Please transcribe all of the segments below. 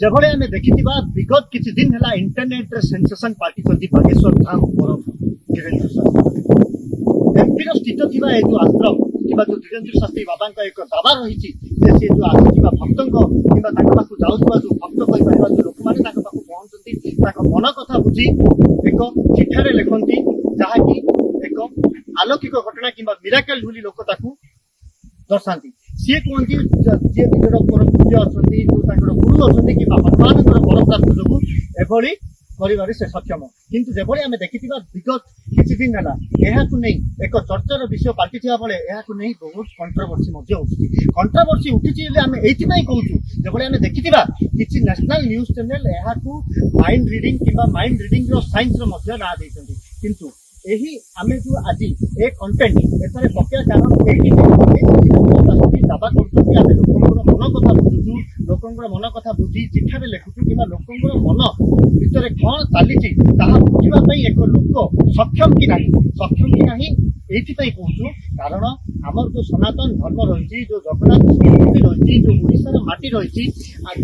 যেভাবে আমি দেখিଥିବା বিগত কিছু দিন হেলা ইন্টরনেট রে সেন্সেশন পার্টি চলতি বাগেশ্বর ধাম বরফ ধীরেନ୍ଦ୍র শাস্ত্ରୀ এমপির ସ୍ଥିତ ଥିବା ଏ ଯୋଉ ଆଶ୍ରମ କିମ୍ବା ଯୋଉ ଧୀରେନ୍ଦ୍ର ଶାସ୍ତ୍ରୀ ବାବାଙ୍କ ଏକ ଦାବା ରହିଛି ଯେ ସେ ଯୋଉ ଆସୁଥିବା ଭକ୍ତଙ୍କ କିମ୍ବା ତାଙ୍କ ପାଖକୁ ଯାଉଥିବା ଯୋଉ ଭକ୍ତ କହିପାରିବା ଯୋଉ ଲୋକମାନେ ତାଙ୍କ ପାଖକୁ ପହଞ୍ଚନ୍ତି ତାଙ୍କ ମନ କଥା ବୁଝି ଏକ ଚିଠାରେ ଲେଖନ୍ତି ଯାହାକି ଏକ ଆଲୌକିକ ଘଟଣା କିମ୍ବା ମିରାକଲ ବୋଲି ଲୋକ ତାକୁ ଦର୍ଶାନ୍ତି। ସିଏ କୁହନ୍ତି ଯିଏ ନିଜର ପରମ ପୂଜ୍ୟ ଅଛନ୍ତି ଯୋଉ ତାଙ୍କର ଗୁରୁ ଅଛନ୍ତି କିମ୍ବା ଭଗବାନଙ୍କର ବରପ୍ରାପ୍ତ ଯୋଗୁଁ ଏଭଳି କରିବାରେ ସେ ସକ୍ଷମ। କିନ୍ତୁ ଯେଭଳି ଆମେ ଦେଖିଥିବା ବିଗତ କିଛି ଦିନ ହେଲା ଏହାକୁ ନେଇ ଏକ ଚର୍ଚ୍ଚାର ବିଷୟ ପାଲଟିଥିବା ବେଳେ ଏହାକୁ ନେଇ ବହୁତ କଣ୍ଟ୍ରୋଭର୍ସି ମଧ୍ୟ ଉଠୁଛି। କଣ୍ଟ୍ରୋଭର୍ସି ଉଠିଛି ବୋଲି ଆମେ ଏଇଥିପାଇଁ କହୁଛୁ ଯେଭଳି ଆମେ ଦେଖିଥିବା କିଛି ନ୍ୟାସନାଲ ନ୍ୟୁଜ ଚ୍ୟାନେଲ ଏହାକୁ ମାଇଣ୍ଡ ରିଡିଂ କିମ୍ବା ମାଇଣ୍ଡ ରିଡିଂର ସାଇନ୍ସର ମଧ୍ୟ ନାଁ ଦେଇଛନ୍ତି। କିନ୍ତୁ ଏହି ଆମେ ଯୋଉ ଆଜି ଏ କଣ୍ଟେଣ୍ଟ ଏଠାରେ ପକେଇବା କାରଣ ଏଇଠି ଦାବା କରୁଛନ୍ତି ଆମେ ଲୋକଙ୍କର ମନ କଥା ବୁଝୁଛୁ ଲୋକଙ୍କର ମନ କଥା ବୁଝି ଚିଠାରେ ଲେଖୁଛୁ କିମ୍ବା ଲୋକଙ୍କର ମନ ଭିତରେ କଣ ଚାଲିଛି ତାହା ବୁଝିବା ପାଇଁ ଏକ ଲୋକ ସକ୍ଷମ କି ନାହିଁ ଏଇଥିପାଇଁ କହୁଛୁ କାରଣ ଆମର ଯୋଉ ସନାତନ ଧର୍ମ ରହିଛି ଯୋଉ ଜଗନ୍ନାଥ ସଂସ୍କୃତି ରହିଛି ଯୋଉ ଓଡ଼ିଶାର ମାଟି ରହିଛି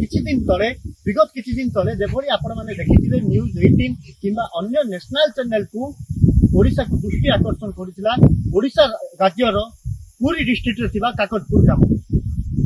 କିଛି ଦିନ ତଳେ ବିଗତ କିଛି ଦିନ ତଳେ ଯେଭଳି ଆପଣମାନେ ଦେଖିଥିବେ ନ୍ୟୁଜ 18 କିମ୍ବା ଅନ୍ୟ ନ୍ୟାସନାଲ ଚ୍ୟାନେଲକୁ ଓଡ଼ିଶାକୁ ଦୃଷ୍ଟି ଆକର୍ଷଣ କରିଥିଲା ଓଡ଼ିଶା ରାଜ୍ୟର ପୁରୀ ଡିଷ୍ଟ୍ରିକ୍ଟରେ ଥିବା କାକଟପୁର ଗ୍ରାମ।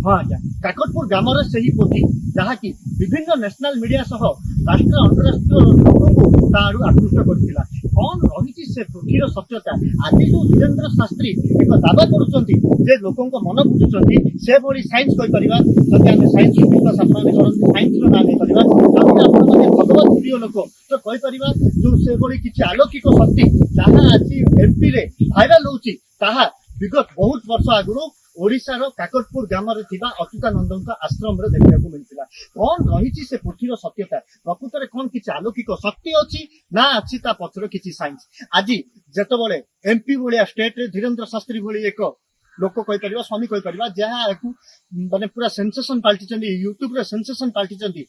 ହଁ ଆଜ୍ଞା କାକଟପୁର ଗ୍ରାମରେ ସେହି ପୋଥି ଯାହାକି ବିଭିନ୍ନ ନ୍ୟାସନାଲ ମିଡିଆ ସହ ରାଷ୍ଟ୍ର ଅନ୍ତରାଷ୍ଟ୍ରୀୟ ଲୋକଙ୍କୁ ତାରୁ ଆକୃଷ୍ଟ କରିଥିଲା। କଣ ରହିଛି ସେ ପୋଥିର ସତ୍ୟତା ଆଜି ଯୋଉ ଧୀରେନ୍ଦ୍ର ଶାସ୍ତ୍ରୀ ଏକ ଦାବା କରୁଛନ୍ତି ଯେ ଲୋକଙ୍କ ମନ ବୁଝୁଛନ୍ତି ସେଭଳି ସାଇନ୍ସ କହିପାରିବା ଯଦି ଆମେ ସାଇନ୍ସ ବିଶ୍ୱାସ ଆପଣମାନେ କରନ୍ତି ସାଇନ୍ସର ନାଁ ନେଇପାରିବା ଆମେ ଆପଣମାନେ ଭଗବତ ପ୍ରିୟ ଲୋକ ତ କହିପାରିବା ଯୋଉ ସେଭଳି କିଛି ଆଲୌକିକ ଶକ୍ତି ଯାହା ଆଜି ଏମପିରେ ଭାଇରାଲ ହଉଛି ତାହା ବିଗତ ବହୁତ ବର୍ଷ ଆଗରୁ ଓଡ଼ିଶାର କାକଟପୁର ଗ୍ରାମରେ ଥିବା ଅଚ୍ୟୁତାନନ୍ଦଙ୍କ ଆଶ୍ରମରେ ଦେଖିବାକୁ ମିଳିଥିଲା। କଣ ରହିଛି ସେ ପୋଥିର ସତ୍ୟତା ପ୍ରକୃତରେ କଣ କିଛି ଆଲୌକିକ ଶକ୍ତି ଅଛି ନା ଅଛି ତା ପଛରେ କିଛି ସାଇନ୍ସ। ଆଜି ଯେତେବେଳେ ଏମପି ଭଳିଆ ଷ୍ଟେଟରେ ଧୀରେନ୍ଦ୍ର ଶାସ୍ତ୍ରୀ ଭଳି ଏକ ଲୋକ କହିପାରିବା ସ୍ୱାମୀ କହିପାରିବା ଯାହା ଏହାକୁ ମାନେ ପୁରା ସେନ୍ସେସନ ପାଲଟିଛନ୍ତି ୟୁଟ୍ୟୁବରେ ସେନ୍ସେସନ ପାଲଟିଛନ୍ତି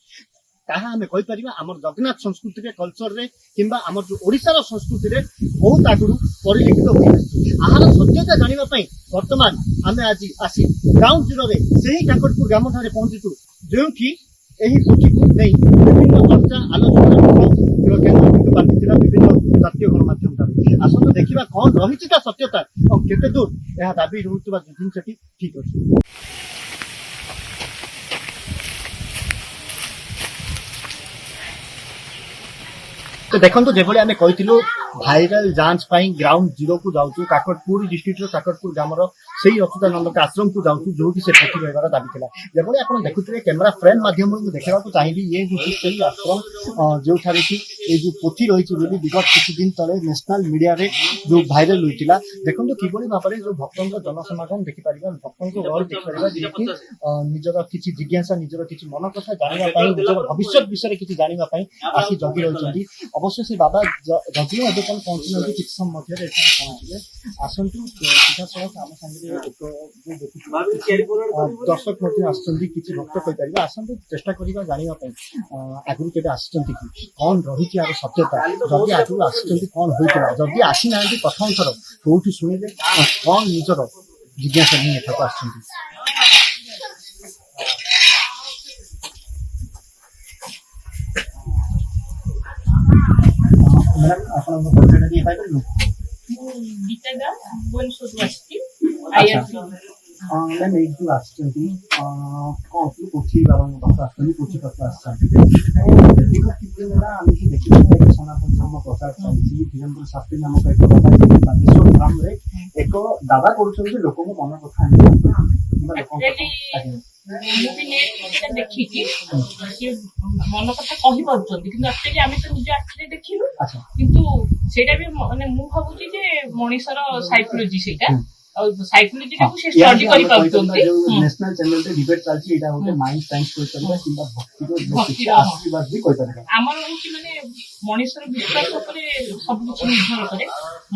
ତାହା ଆମେ କହିପାରିବା ଆମର ଜଗନ୍ନାଥ ସଂସ୍କୃତିରେ କଲଚରରେ କିମ୍ବା ଆମର ଯୋଉ ଓଡ଼ିଶାର ସଂସ୍କୃତିରେ ବହୁତ ଆଗରୁ ପରିଲିଖିତ ହୋଇଆସିଛି। ଆହାର ସତ୍ୟତା ଜାଣିବା ପାଇଁ ବର୍ତ୍ତମାନ ଆମେ ଆଜି ଆସି ଗ୍ରାଉଣ୍ଡ ଜିରୋରେ ସେହି କାକଟପୁର ଗ୍ରାମଠାରେ ପହଞ୍ଚିଛୁ ଯେଉଁଠି ଏହି ପୋଥିକୁ ନେଇ ବିଭିନ୍ନ ଚର୍ଚ୍ଚା ଆଲୋଚନା କେନ୍ଦ୍ରବିନ୍ଦୁ ବାଣ୍ଟିଥିଲା ବିଭିନ୍ନ ଜାତୀୟ ଗଣମାଧ୍ୟମଠାରେ। ଆସନ୍ତୁ ଦେଖିବା କଣ ରହିଛି ତା ସତ୍ୟତା ଆଉ କେତେ ଦୂର ଏହା ଦାବି ରହୁଥିବା ଜିନିଷଟି ଠିକ ଅଛି। ତ ଦେଖନ୍ତୁ ଯେଭଳି ଆମେ କହିଥିଲୁ ଭାଇରାଲ ଯାଞ୍ଚ ପାଇଁ ଗ୍ରାଉଣ୍ଡ ଜିରୋକୁ ଯାଉଛୁ କାକଟପୁର ଡିଷ୍ଟ୍ରିକ୍ଟର କାକଟପୁର ଗ୍ରାମର ସେଇ ଅଚ୍ୟୁତାନନ୍ଦଙ୍କ ଆଶ୍ରମକୁ ଯାଉଛୁ ଯୋଉଠି ସେ ପୋଥି ରହିବାର ଦାବି ଥିଲା। ଯେଭଳି ଆପଣ ଦେଖୁଥିବେ କ୍ୟାମେରା ଫ୍ରେମ୍ ମାଧ୍ୟମରେ ମୁଁ ଦେଖିବାକୁ ଚାହିଁବି ଇଏ ହେଉଛି ସେଇ ଆଶ୍ରମ ଯୋଉଠାରେ କି ଏଇ ଯୋଉ ପୋଥି ରହିଛି ବୋଲି ବିଗତ କିଛି ଦିନ ତଳେ ନ୍ୟାସନାଲ ମିଡିଆରେ ଯୋଉ ଭାଇରାଲ ହୋଇଥିଲା। ଦେଖନ୍ତୁ କିଭଳି ଭାବରେ ଯୋଉ ଭକ୍ତଙ୍କ ଜନସମାଗମ ଦେଖିପାରିବା ଭକ୍ତଙ୍କ ଗହଳି ଦେଖିପାରିବା ଯିଏକି ନିଜର କିଛି ଜିଜ୍ଞାସା ନିଜର କିଛି ମନ କଥା ଜାଣିବା ପାଇଁ ନିଜର ଭବିଷ୍ୟତ ବିଷୟରେ କିଛି ଜାଣିବା ପାଇଁ ଆସି ଜଗି ରହିଛନ୍ତି। ଅବଶ୍ୟ ସେ ବାବା ଯଦିଓ ଏବେ କଣ ପହଞ୍ଚିନାହାନ୍ତି କିଛି ସମୟ ମଧ୍ୟରେ ଏଠାରେ ପହଞ୍ଚିବେ। ଆସନ୍ତୁ ସିଧାସଳଖ ଆମ ସାଙ୍ଗରେ ଏକ ଦର୍ଶକ ମଧ୍ୟ ଆସିଛନ୍ତି କିଛି ଭକ୍ତ କହିପାରିବେ ଆସନ୍ତୁ ଚେଷ୍ଟା କରିବା ଜାଣିବା ପାଇଁ ଆଗରୁ କେବେ ଆସିଛନ୍ତି କି କଣ ରହିଛି ଏହାର ସତ୍ୟତା ଯଦି ଆଗରୁ ଆସିଛନ୍ତି କଣ ହୋଇଥିଲା ଯଦି ଆସିନାହାନ୍ତି ପ୍ରଥମ ଥର କୋଉଠି ଶୁଣିଲେ କଣ ନିଜର ଜିଜ୍ଞାସା ନେଇ ଏଠାକୁ ଆସିଛନ୍ତି। ଆପଣଙ୍କ ପରିଚୟ ଟିକେ ପାଇପାରିବେ? ଗୀତା ଦାସ ଭୁବନେଶ୍ୱରରୁ ଆସିଛି। ମ୍ୟାମ୍ ଏଇ ଯୋଉ ଆସିଛନ୍ତି କଣ ପୋଥି ବାବାଙ୍କ ପାଖକୁ ଆସିଛନ୍ତି ପୋଥି ପାଖକୁ ଆସିଛନ୍ତି କିଛି ଦିନ ହେଲା ଆମେ ଦେଖିବା ସନାତନ ଧର୍ମ ପ୍ରଚାର ଚାଲିଛି ଧୀରେନ୍ଦ୍ର ଶାସ୍ତ୍ରୀ ନାମକ ଏକ ବାବା ବାଗେଶ୍ୱର ଧାମରେ ଏକ ଦାବା କରୁଛନ୍ତି ଯେ ଲୋକଙ୍କ ମନ କଥା ମୁଁ ବି ନେଟ୍ ଦେଖିଛି ସିଏ ମନ କଥା କହିପାରୁଛନ୍ତି କିନ୍ତୁ ଆକ୍ଚୁଆଲି ଆମେ ତ ନିଜ ଆଖିରେ ଦେଖିଲୁ କିନ୍ତୁ ସେଇଟା ବି ମାନେ ମୁଁ ଭାବୁଛି ଯେ ମଣିଷର ସାଇକୋଲୋଜି ସେଇଟା ଆଉ ସାଇକୋଲୋଜିଟାକୁ ସେ ଷ୍ଟଡି କରିପାରୁଛନ୍ତି। ନ୍ୟାସନାଲ ଚ୍ୟାନେଲରେ ଡିବେଟ୍ ଚାଲିଛି ଏଇଟା ଗୋଟେ ମାଇଣ୍ଡ ସାଇନ୍ସ କହିପାରିବା କିମ୍ବା ଭକ୍ତିର ଆଶୀର୍ବାଦ ବି କହିପାରିବା। ଆମର ହଉଛି ମାନେ ମଣିଷର ବିଶ୍ୱାସ ଉପରେ ସବୁ କିଛି ନିର୍ଭର କରେ।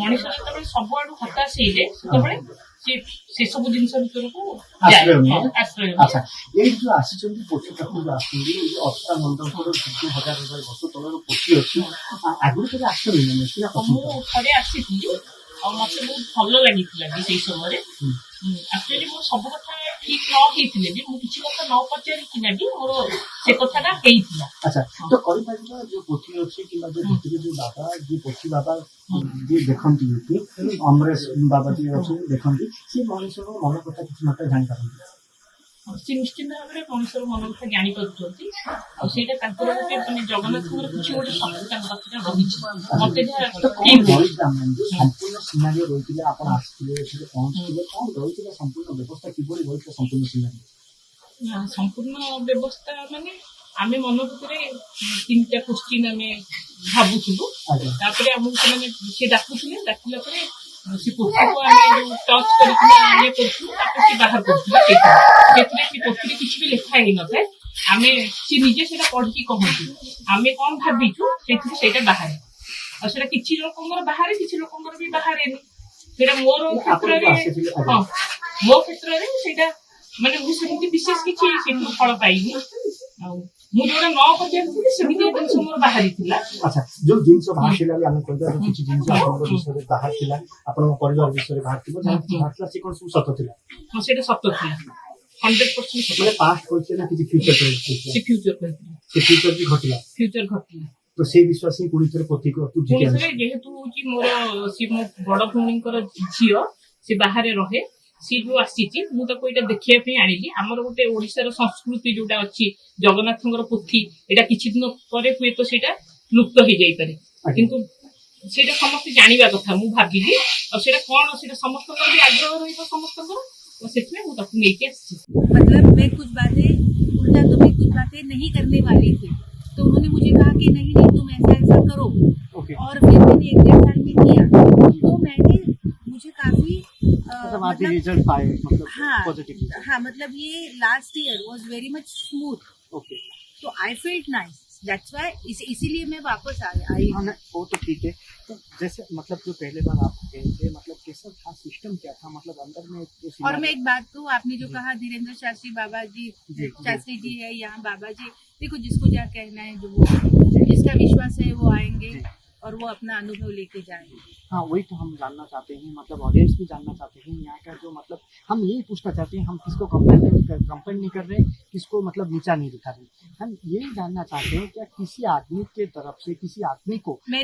ମଣିଷ ଯେତେବେଳେ ସବୁଆଡୁ ହତାଶ ହେଇଯାଏ ସେତେବେଳେ ସେ ସବୁ ଜିନିଷ ଭିତରକୁ ଆଚ୍ଛା ଏଇ ଯୋଉ ଆସିଛନ୍ତି ପୋଥି ପାଖକୁ ଯୋଉ ଆସୁଛନ୍ତି ଏଇ ଯୋଉ ଅଚ୍ୟୁତାନନ୍ଦଙ୍କର 2000 ବର୍ଷ ତଳର ପୋଥି ଅଛି ଆଗରୁ କେବେ ଆସିଛନ୍ତି? ମୁଁ ଥରେ ଆସିଥିଲି ଆଉ ମତେ ବହୁତ ଭଲ ଲାଗିଥିଲା ବି ସେଇ ସମୟରେ। ଆକ୍ଚୁଆଲି ମୁଁ ସବୁ କଥା ठीक न ହେଇଥିଲେ ବି ମୁଁ କିଛି କଥା ନ ପଚାରିକିନା ବି ମୋର ସେ କଥାଟା ହେଇଥିଲା। अच्छा तो कहि परिबा जो पोथी अछि किबा जो भितरे जो बाबा जे पोथी बाबा जे देखंती कि अमरेश बाबा जे अछि देखंती से मनुष्य मन कथा किछ मात्रा जानि पारନ୍ତି। ସେ ନିଶ୍ଚିନ୍ତ ଭାବରେ ମଣିଷର ମନ କଥା ଜାଣିପାରୁଛନ୍ତି ଆଉ ସେଇଟା ତାଙ୍କର ଗୋଟେ ମାନେ ଜଗନ୍ନାଥଙ୍କର କିଛି ଗୋଟେ ଶକ୍ତି ତାଙ୍କ ପାଖରେ ରହିଛି ମତେ ଯାହା ଫିଲ୍ ହୁଏ। संपूर्ण सिनारियो रहिथिले आपण आसिथिले एथिले पहुंचथिले कोन रहिथिले संपूर्ण व्यवस्था किबोली रहिथिले संपूर्ण सिनारियो ସମ୍ପୂର୍ଣ୍ଣ ବ୍ୟବସ୍ଥା ମାନେ ଆମେ ମନ ଭିତରେ 3ଟା କ୍ୱେଶ୍ଚିନ୍ ଆମେ ଭାବୁଥିଲୁ ତାପରେ ଆମକୁ ସେମାନେ ସେ ଡାକୁଥିଲେ ଡାକିଲା ପରେ ସେ ପୋଥିକୁ ଆମେ ଯୋଉ ଟଚ୍ କରିକି ଇଏ କରୁଥିଲୁ ତାପରେ ସେ ବାହାର କରୁଥିଲେ ସେଥିରେ ସେ ପୋଥିରେ କିଛି ବି ଲେଖା ହେଇନଥାଏ ଆମେ ସେ ନିଜେ ସେଇଟା ପଢିକି କହନ୍ତି ଆମେ କଣ ଭାବିଛୁ ସେଥିରେ ସେଇଟା ବାହାରେ ଆଉ ସେଇଟା କିଛି ଲୋକଙ୍କର ବାହାରେ କିଛି ଲୋକଙ୍କର ବି ବାହାରେନି ସେଇଟା ମୋର କ୍ଷେତ୍ରରେ ହଁ ମୋ କ୍ଷେତ୍ରରେ ସେଇଟା ମାନେ ମୁଁ ସେମିତି ବିଶେଷ କିଛି ସେଥିରୁ ଫଳ ପାଇନି ଆଉ ମୁଁ ଯୋଉଟା ନ ପଚାରିଥିଲି ସେମିତି ଜିନିଷ ମୋର ବାହାରିଥିଲା। अच्छा जो जिंस बाहर थिला ଆମେ କହିବା କିଛି ଜିନିଷ ଆପଣଙ୍କ ବିଷୟରେ ବାହାର ଥିଲା ଆପଣଙ୍କ ପରିବାର ବିଷୟରେ ବାହାର ଥିଲା ଯାହା ବାହାର ଥିଲା ସେ କୋन ସବୁ ସତ ଥିଲା ହଁ ସେଇଟା ସତ ଥିଲା 100% ସତ ମାନେ पास्ट होइছে ना କିଛି फ्यूचर होइছে ସେ फ्यूचर କହିଥିଲା ସେ फ्यूचर भी घटिला फ्यूचर घटिला तो से विश्वास ही पुणी थरे पोथी को तू जिके जेहेतु होची मोर सी मो बड़ भौणींकर झियो से बाहर रहे सी जो आसीची मु ताको एटा देखिया पे आनिली हमर गोटे ओडिसा रो संस्कृति जोटा अछि जगन्नाथंकर पोथी एटा किछि दिन परे हुए तो सेटा लुप्त हो जाई पारे किंतु सेटा समस्त जानिबा कथा मु भाबिली और सेटा कोन सेटा समस्त भी आग्रह रहिबो समस्त तो सेटमे मु ताको लेके आसी मतलब मैं कुछ बातें उल्टा तो मैं कुछ बातें नहीं करने वाली थी तो उन्होंने मुझे कहा कि नहीं नहीं तुम ऐसा ऐसा करो और फिर मैंने 1.5 साल में किया तो मैंने मुझे काफी मतलब रिजल्ट पाए मतलब पॉजिटिव हाँ मतलब ये last year was very much smooth okay तो I felt nice that's why इसीलिए मैं वापस आई वो तो ठीक है तो जैसे मतलब जो पहले बार आप गए थे मतलब कैसा था सिस्टम क्या था मतलब अंदर में और मैं एक बात कहूँ आपने जो कहा धीरेन्द्र शास्त्री बाबा जी शास्त्री जी है यहाँ बाबा जी देखो जिसको क्या कहना है जो वो जिसका विश्वास है वो आएंगे और वो अपना अनुभव लेके जाएंगे। हाँ वही तो हम जानना चाहते हैं मतलब ऑडियंस भी जानना चाहते हैं यहाँ का जो मतलब हम यही पूछना चाहते हैं हम किसको कंपेयर नहीं कर रहे किसको मतलब नीचा नहीं दिखा रहे हम यही जानना चाहते हैं क्या किसी आदमी के तरफ से किसी आदमी को मैं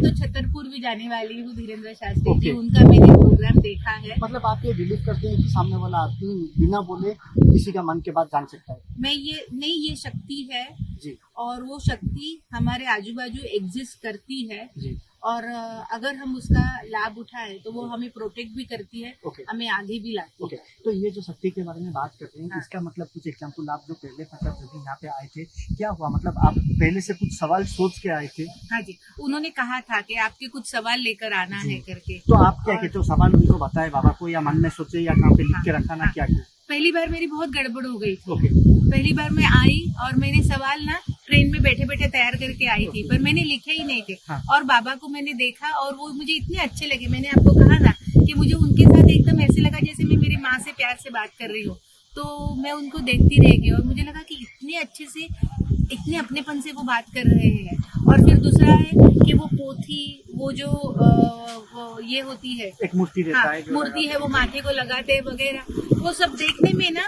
तो छतरपुर भी जाने वाली हूँ धीरेन्द्र शास्त्री जी उनका मैंने प्रोग्राम देखा है मतलब आप ये बिलीव करते हैं कि सामने वाला आदमी बिना बोले किसी का मन के बात जान सकता है मैं ये शक्ति है जी और वो शक्ति हमारे आजू बाजू एग्जिस्ट करती है जी और अगर हम उसका लाभ उठाए तो वो हमें प्रोटेक्ट भी करती है हमें आगे भी लाती है तो ये जो शक्ति के बारे में बात करते हैं इसका मतलब कुछ एग्जाम्पल आप जो पहले मतलब जब यहाँ पे आए थे क्या हुआ मतलब आप पहले से कुछ सवाल सोच के आए थे हाँ जी उन्होंने कहा था कि आपके कुछ सवाल लेकर आना है करके तो आप क्या कहते हो सवाल उनको बताए बाबा को या मन में सोचे या कहाँ पे लिख के रखा ना क्या किया पहली बार मेरी बहुत गड़बड़ हो गई थी पहली बार मैं आई और मैंने सवाल ना ट्रेन में बैठे बैठे तैयार करके आई थी पर मैंने लिखे ही नहीं थे और बाबा को मैंने देखा और वो मुझे इतने अच्छे लगे मैंने आपको कहा ना कि मुझे उनके साथ एकदम ऐसे लगा जैसे मैं मेरी माँ से प्यार से बात कर रही हूँ तो मैं उनको देखती रह गई और मुझे लगा कि इतने अच्छे से इतने अपनेपन से वो बात कर रहे हैं और फिर दूसरा है कि वो पोथी वो जो ये होती है एक मूर्ति रहता है मूर्ति है वो माथे को लगाते हैं वगैरह वो सब देखने में ना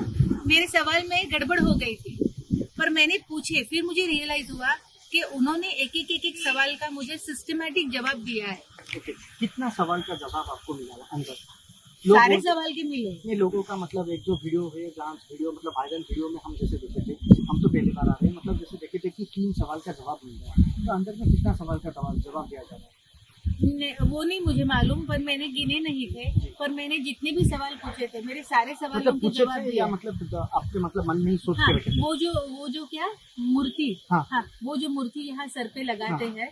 मेरे सवाल में गड़बड़ हो गई थी पर मैंने पूछे फिर मुझे रियलाइज हुआ कि उन्होंने एक एक सवाल का मुझे सिस्टमैटिक जवाब दिया है कितना सवाल का जवाब आपको मिला अंदर सारे सवाल के मिले ये लोगों का मतलब एक जो वीडियो है डांस वीडियो मतलब वायरल वीडियो में हम जैसे देखे थे हम तो पहली बार आ रहे हैं मतलब जैसे देखे थे कि 3 सवाल का जवाब मिल रहा है तो अंदर में कितना सवाल का जवाब दिया जा रहा है वो नहीं मुझे मालूम पर मैंने गिने नहीं थे पर मैंने जितने भी सवाल पूछे थे मेरे सारे सवालों के जवाब दिया मतलब आपके मतलब मन में ही सोच के रखे वो जो क्या मूर्ति हाँ वो जो मूर्ति यहाँ सर पे लगाते हैं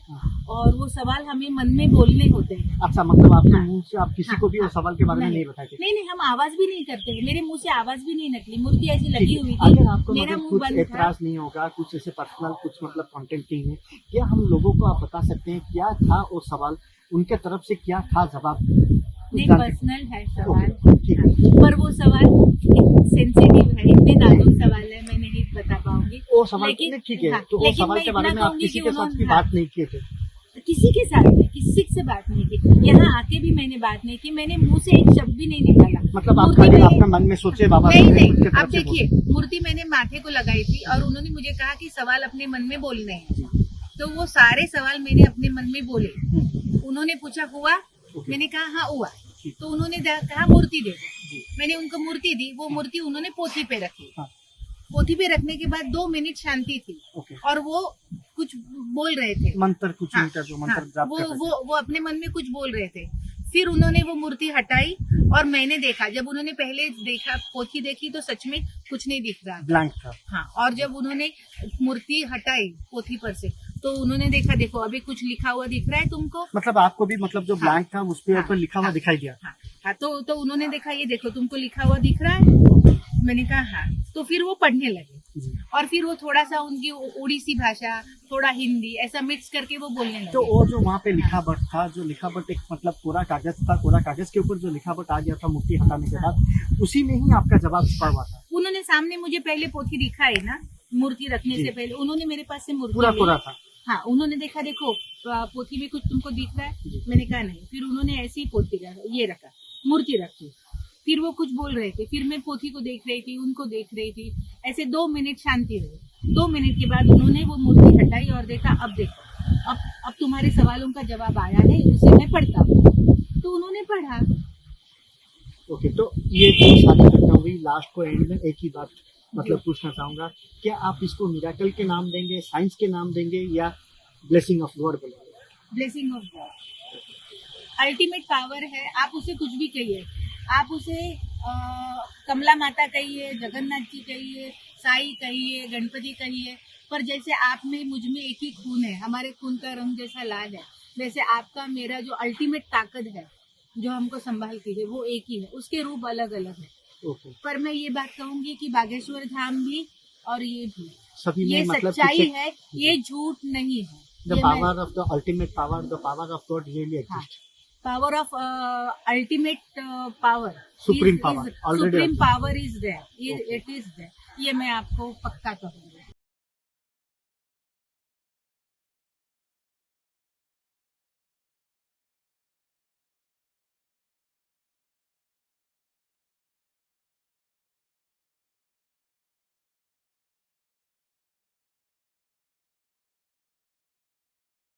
और वो सवाल हमें मन में बोलने होते हैं अच्छा मतलब आपके मुंह से आप किसी को भी वो सवाल के बारे में नहीं बताते नहीं हम आवाज भी नहीं करते मेरे मुंह से आवाज भी नहीं निकली मूर्ति ऐसी लगी हुई थी अगर आपको मेरा मतलब मुंह कुछ बंद एतराज नहीं होगा कुछ ऐसे पर्सनल कुछ मतलब कंटेंट नहीं है क्या हम लोगों को आप बता सकते हैं क्या था वो सवाल उनके तरफ से क्या था जवाब नहीं पर्सनल है सवाल पर वो सवाल सेंसिटिव है इतने नाजुक सवाल है मैं नहीं बता पाऊंगी वो सवाल ठीक है तो वो सवाल के बारे में आप किसी के साथ भी बात नहीं किए थे किसी के साथ नहीं, किसी से बात नहीं की। यहाँ आके भी मैंने बात नहीं की, मैंने मुंह से एक शब्द भी नहीं निकाला। मतलब आप मूर्ति खाली मैंने- अपने मन में सोचे बाबा नहीं खुद के नहीं, तरफ अब से देखिए, मूर्ति मैंने माथे को लगाई थी और उन्होंने मुझे कहा कि सवाल अपने मन में बोलने हैं, तो वो सारे सवाल मैंने अपने मन में बोले। बोले। उन्होंने पूछा हुआ, ओके। मैंने कहा हाँ हुआ, ठीक। तो उन्होंने कहा मूर्ति दे जी। दो, मैंने उनको मूर्ति दी, वो मूर्ति उन्होंने पोथी पे रखी। हाँ। पोथी पे रखने के बाद 2 मिनट शांति थी ओके। और वो कुछ बोल रहे थे। मंत्र कुछ हाँ, इनका जो मंत्र हाँ, जाप वो कर रहे थे। वो अपने मन में कुछ बोल रहे थे। फिर उन्होंने वो मूर्ति हटाई और मैंने देखा, जब उन्होंने पहले देखा, पोथी देखी तो सच में कुछ नहीं दिख रहा। ब्लैंक था। हाँ, और जब उन्होंने मूर्ति हटाई पोथी पर से, तो उन्होंने देखा, देखो अभी कुछ लिखा हुआ दिख रहा है तुमको? मतलब आपको भी मतलब जो हाँ। ब्लैंक था उस पे हाँ। ऊपर लिखा हुआ हाँ। दिखाई दिया। हाँ, तो उन्होंने देखा, ये देखो तुमको लिखा हुआ दिख रहा है? मैंने कहा हाँ। तो फिर वो पढ़ने लगे जी। और फिर वो थोड़ा सा उनकी उड़ीसी भाषा, थोड़ा हिंदी, ऐसा मिक्स करके वो बोलने लगे। तो वो जो वहाँ पे लिखावट था, जो लिखावट एक मतलब कोरा कागज था, कोरा कागज के ऊपर जो लिखावट आ गया था मूर्ति हटाने के बाद, उसी में ही आपका जवाब छुपा हुआ था। उन्होंने सामने मुझे पहले पोथी दिखाई ना, मूर्ति रखने जी। से पहले उन्होंने मेरे पास से मूर्ति पूरा ली। कोरा था। हाँ, उन्होंने देखा, देखो पोथी में कुछ तुमको दिख रहा जी। है? मैंने कहा नहीं। फिर उन्होंने ऐसे ही पोथी रखा, ये रखा, मूर्ति रखी। फिर वो कुछ बोल रहे थे, फिर मैं पोथी को देख रही थी, उनको देख रही थी, ऐसे 2 मिनट शांति रही। 2 मिनट के बाद उन्होंने वो मूर्ति हटाई और देखा, अब देखो, अब तुम्हारे सवालों का जवाब आया है, उसे मैं पढ़ता हूँ। तो उन्होंने पढ़ा। ओके, तो ये जो सारी घटना हुई, लास्ट को एंड में एक ही बात मतलब पूछना चाहूंगा, क्या आप इसको मिराकल के नाम देंगे, साइंस के नाम देंगे, या ब्लेसिंग ऑफ गॉड बोलेंगे? Blessing of God, ultimate power है। आप उसे कुछ भी कहिए, आप उसे कमला माता कहिए, जगन्नाथ जी कहिए, साई कहिए, गणपति कहिए, पर जैसे आप में मुझ में एक ही खून है, हमारे खून का रंग जैसा लाल है, वैसे आपका मेरा जो अल्टीमेट ताकत है, जो हमको संभालती है, वो एक ही है। उसके रूप अलग अलग है। ओके। पर मैं ये बात कहूंगी कि बागेश्वर धाम भी और ये भी, सभी में ये मतलब सच्चाई है, ये झूठ नहीं है। द ये मैं- power of the ultimate power, the power of God really हाँ, exist. power of ultimate power, Supreme power, already supreme exists. power is there, Okay. it is there, ये मैं आपको पक्का कहूँगी।